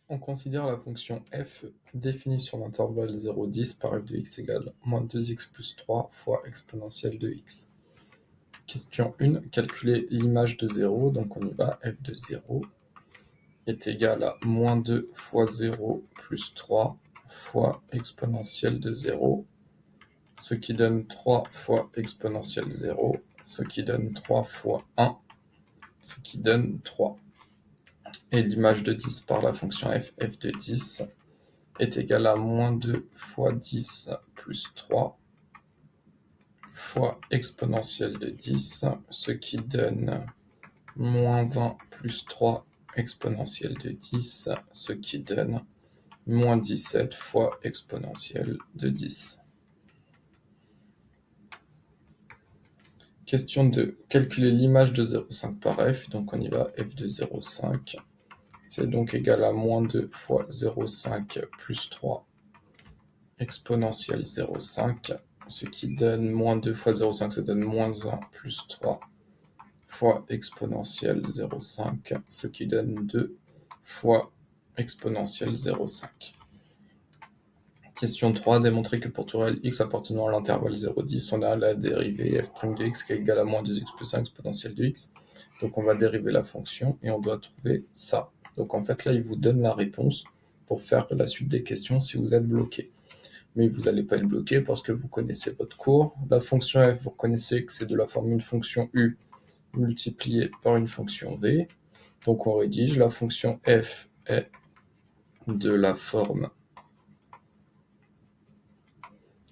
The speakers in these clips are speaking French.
On considère la fonction f définie sur l'intervalle 0,10 par f de x égale moins 2x plus 3 fois exponentielle de x. Question 1, calculer l'image de 0, donc on y va, f de 0 est égal à moins 2 fois 0 plus 3 fois exponentielle de 0, ce qui donne 3 fois exponentielle 0, ce qui donne 3 fois 1, ce qui donne 3. Et l'image de 10 par la fonction f de 10 est égal à moins 2 fois 10 plus 3 fois exponentielle de 10, ce qui donne moins 20 plus 3 exponentielle de 10, ce qui donne moins 17 fois exponentielle de 10. Question 2. Calculer l'image de 0,5 par f, donc on y va, f de 0,5. C'est donc égal à moins 2 fois 0,5 plus 3 exponentielle 0,5, ce qui donne moins 2 fois 0,5, ça donne moins 1 plus 3 fois exponentielle 0,5, ce qui donne 2 fois exponentielle 0,5. Question 3, démontrer que pour tout réel x appartenant à l'intervalle 0,10, on a la dérivée f' de x qui est égale à moins 2x plus 1 exponentielle de x. Donc on va dériver la fonction et on doit trouver ça. Donc en fait là, il vous donne la réponse pour faire la suite des questions si vous êtes bloqué. Mais vous n'allez pas être bloqué parce que vous connaissez votre cours. La fonction f, vous reconnaissez que c'est de la forme une fonction u multipliée par une fonction v. Donc on rédige, la fonction f est de la forme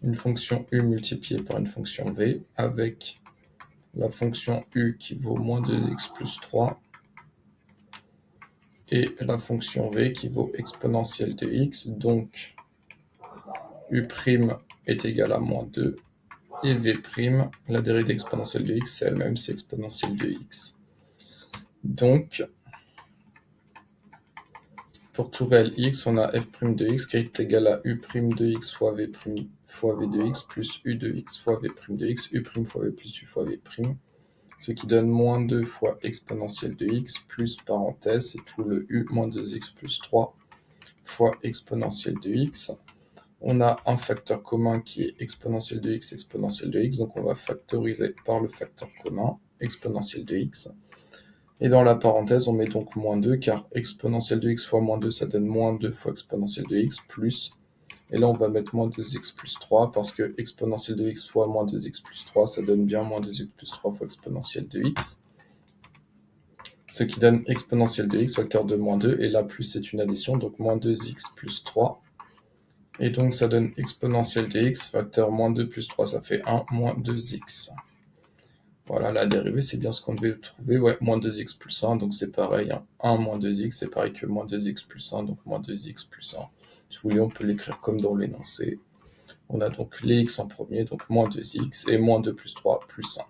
une fonction u multipliée par une fonction v avec la fonction u qui vaut moins 2x plus 3 et la fonction v qui vaut exponentielle de x. Donc u' est égal à moins 2 et v', la dérivée exponentielle de x, c'est elle-même, c'est exponentielle de x. Donc, pour tout réel x, on a f' de x qui est égal à u' de x fois v' fois v de x plus u de x fois v' de x, u' fois v plus u fois v', ce qui donne moins 2 fois exponentielle de x plus parenthèse, c'est tout le u moins 2x plus 3 fois exponentielle de x. On a un facteur commun qui est exponentielle de x, donc on va factoriser par le facteur commun, exponentielle de x. Et dans la parenthèse, on met donc moins 2, car exponentielle de x fois moins 2, ça donne moins 2 fois exponentielle de x, plus, et là on va mettre moins 2x plus 3, parce que exponentielle de x fois moins 2x plus 3, ça donne bien moins 2x plus 3 fois exponentielle de x, ce qui donne exponentielle de x, facteur de moins 2, et là plus c'est une addition, donc moins 2x plus 3, et donc ça donne exponentielle de x, facteur moins 2 plus 3, ça fait 1, moins 2x. Voilà, la dérivée, c'est bien ce qu'on devait trouver, ouais, moins 2x plus 1, donc c'est pareil, hein. 1 moins 2x, c'est pareil que moins 2x plus 1, donc moins 2x plus 1. Si vous voulez, on peut l'écrire comme dans l'énoncé. On a donc les x en premier, donc moins 2x, et moins 2 plus 3 plus 1.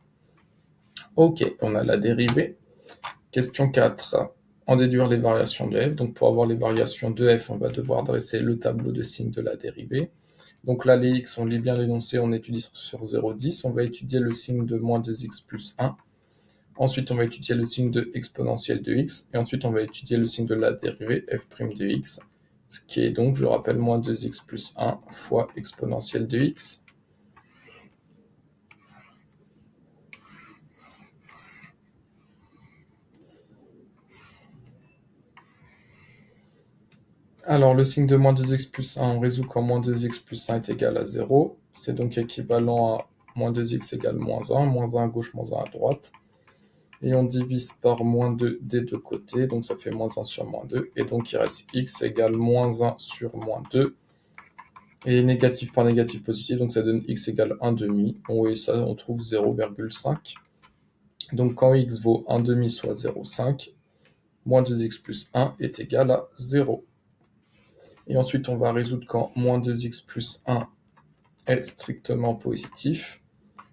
Ok, on a la dérivée. Question 4. En déduire les variations de f. Donc pour avoir les variations de f, on va devoir dresser le tableau de signes de la dérivée. Donc là, les x, on lit bien l'énoncé, on étudie sur 0,10. On va étudier le signe de moins 2x plus 1. Ensuite, on va étudier le signe de exponentielle de x. Et ensuite, on va étudier le signe de la dérivée f' de x. Ce qui est donc, je rappelle, moins 2x plus 1 fois exponentielle de x. Alors, le signe de moins 2x plus 1, on résout quand moins 2x plus 1 est égal à 0. C'est donc équivalent à moins 2x égale moins 1. Moins 1 à gauche, moins 1 à droite. Et on divise par moins 2 des deux côtés. Donc, ça fait moins 1 sur moins 2. Et donc, il reste x égale moins 1 sur moins 2. Et négatif par négatif positif. Donc, ça donne x égale 1 demi. Oui, ça, on trouve 0,5. Donc, quand x vaut 1 demi, soit 0,5, moins 2x plus 1 est égal à 0. Et ensuite, on va résoudre quand moins 2x plus 1 est strictement positif.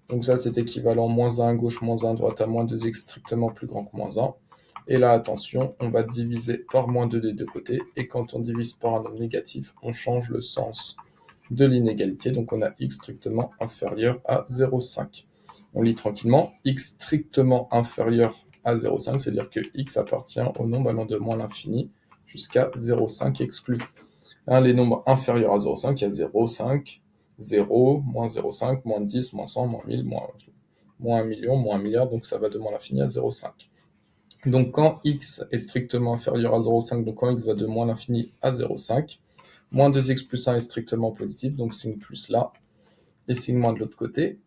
Donc ça, c'est équivalent moins 1 à gauche, moins 1 à droite à moins 2x strictement plus grand que moins 1. Et là, attention, on va diviser par moins 2 des deux côtés. Et quand on divise par un nombre négatif, on change le sens de l'inégalité. Donc on a x strictement inférieur à 0,5. On lit tranquillement, x strictement inférieur à 0,5, c'est-à-dire que x appartient au nombre allant de moins l'infini jusqu'à 0,5 exclu. Hein, les nombres inférieurs à 0,5, il y a 0, 5, 0, moins 0,5, moins 10, moins 100, moins 1000, moins 1 million, moins 1 milliard, donc ça va de moins l'infini à 0,5. Donc quand x est strictement inférieur à 0,5, donc quand x va de moins l'infini à 0,5, moins 2x plus 1 est strictement positif, donc signe plus là, et signe moins de l'autre côté.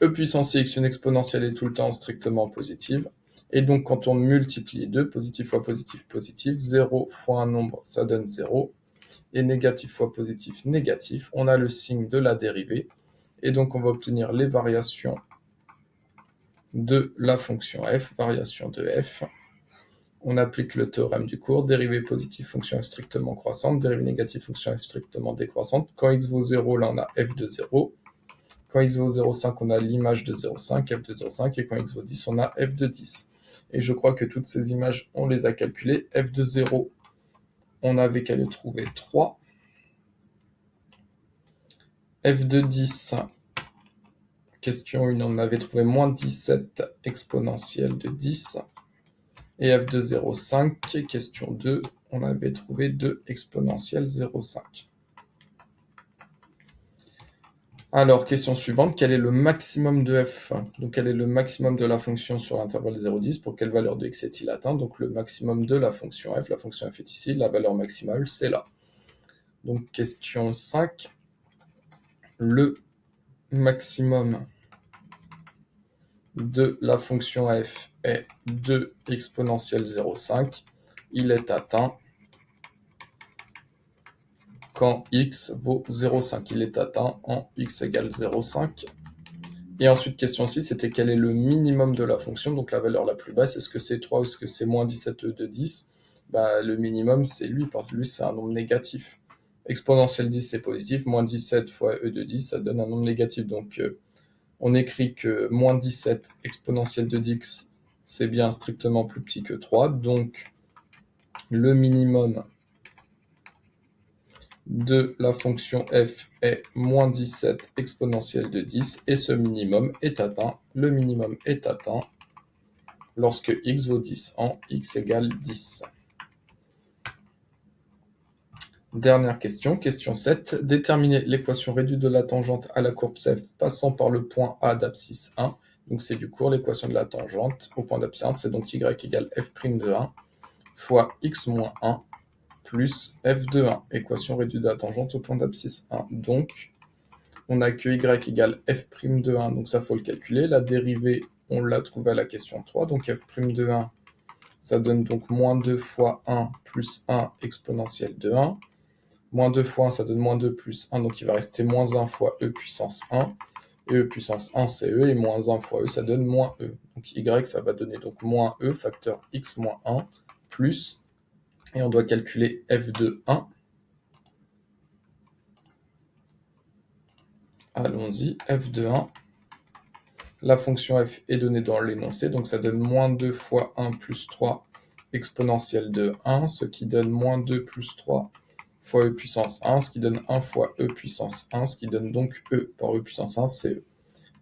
E puissance x, une exponentielle est tout le temps strictement positive. Et donc quand on multiplie les deux, positif fois positif, positif, 0 fois un nombre, ça donne 0. Et négatif fois positif, négatif. On a le signe de la dérivée. Et donc on va obtenir les variations de la fonction f, variation de f. On applique le théorème du cours, dérivée positive, fonction f strictement croissante, dérivée négative, fonction f strictement décroissante. Quand x vaut 0, là on a f de 0. Quand x vaut 0,5, on a l'image de 0,5, f de 0,5, et quand x vaut 10, on a f de 10. Et je crois que toutes ces images, on les a calculées. F de 0, on avait qu'à le trouver 3. F de 10, question 1, on avait trouvé moins 17 exponentielle de 10. Et f de 0,5, question 2, on avait trouvé 2 exponentielle 0,5. Alors, question suivante, quel est le maximum de f? Donc, quel est le maximum de la fonction sur l'intervalle 0,10? Pour quelle valeur de x est-il atteint? Donc, le maximum de la fonction f est ici, la valeur maximale, c'est là. Donc, question 5, le maximum de la fonction f est 2 exponentielle 0,5. Il est atteint quand x vaut 0,5. Il est atteint en x égale 0,5. Et ensuite, question 6, c'était quel est le minimum de la fonction, donc la valeur la plus basse, est-ce que c'est 3 ou est-ce que c'est moins 17e de 10? Le minimum, c'est lui, parce que lui, c'est un nombre négatif. Exponentielle 10, c'est positif, moins 17 fois e de 10, ça donne un nombre négatif. Donc, on écrit que moins 17 exponentielle de 10, c'est bien strictement plus petit que 3, donc le minimum de la fonction f est moins 17 exponentielle de 10, et ce minimum est atteint, le minimum est atteint lorsque x vaut 10, en x égale 10. Dernière question, question 7. Déterminer l'équation réduite de la tangente à la courbe f passant par le point A d'abscisse 1. Donc c'est du cours, l'équation de la tangente au point d'abscisse 1, c'est donc y égale f' de 1 fois x moins 1 plus f de 1, équation réduite de la tangente au point d'abscisse 1. Donc, on a que y égale f' de 1, donc ça, faut le calculer. La dérivée, on l'a trouvée à la question 3, donc f' de 1, ça donne donc moins 2 fois 1 plus 1 exponentielle de 1. Moins 2 fois 1, ça donne moins 2 plus 1, donc il va rester moins 1 fois e puissance 1. Et e puissance 1, c'est e, et moins 1 fois e, ça donne moins e. Donc y, ça va donner donc moins e, facteur x moins 1, plus, et on doit calculer f de 1. Allons-y, f de 1. La fonction f est donnée dans l'énoncé, donc ça donne moins 2 fois 1 plus 3 exponentielle de 1, ce qui donne moins 2 plus 3 fois e puissance 1, ce qui donne 1 fois e puissance 1, ce qui donne donc e par e puissance 1, c'est e.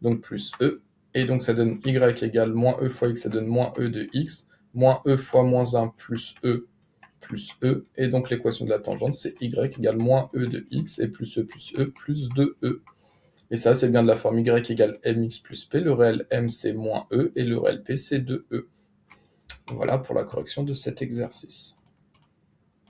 Donc plus e, et donc ça donne y égale moins e fois x, ça donne moins e de x, moins e fois moins 1 plus e, et donc l'équation de la tangente, c'est y égale moins e de x, et plus e plus 2e. Et ça, c'est bien de la forme y égale mx plus p, le réel m c'est moins e, et le réel p c'est 2e. Voilà pour la correction de cet exercice.